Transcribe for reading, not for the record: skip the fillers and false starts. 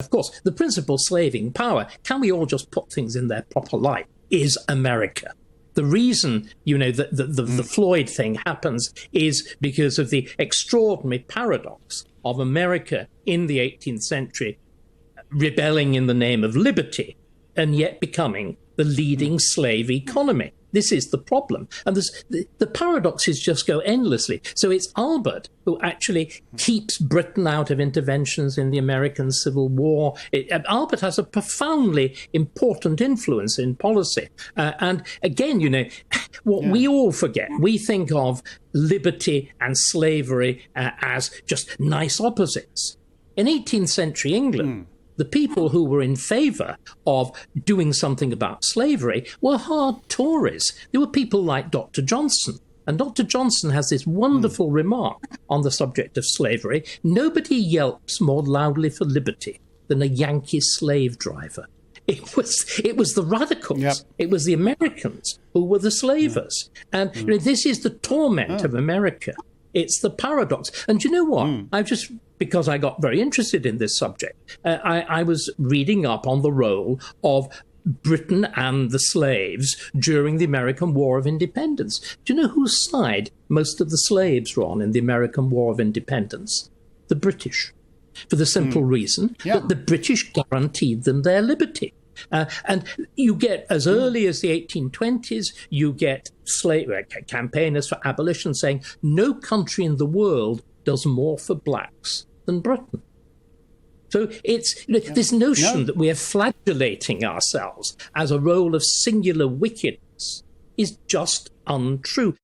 Of course, the principal slaving power, can we all just put things in their proper light, is America. The reason, the Floyd thing happens is because of the extraordinary paradox of America in the 18th century rebelling in the name of liberty and yet becoming the leading slave economy. This is the problem. And the paradoxes just go endlessly. So it's Albert who actually keeps Britain out of interventions in the American Civil War. Albert has a profoundly important influence in policy. And again, what we all forget, we think of liberty and slavery as just nice opposites. In 18th century England, the people who were in favour of doing something about slavery were hard Tories. There were people like Dr. Johnson. And Dr. Johnson has this wonderful remark on the subject of slavery. Nobody yelps more loudly for liberty than a Yankee slave driver. It was the radicals. Yep. It was the Americans who were the slavers. And this is the torment of America. It's the paradox. And you know what? Because I got very interested in this subject, I was reading up on the role of Britain and the slaves during the American War of Independence. Do you know whose side most of the slaves were on in the American War of Independence? The British. For the simple reason that the British guaranteed them their liberty. And you get, as early as the 1820s, you get campaigners for abolition saying no country in the world does more for blacks than Britain. So it's this notion that we are flagellating ourselves as a role of singular wickedness is just untrue.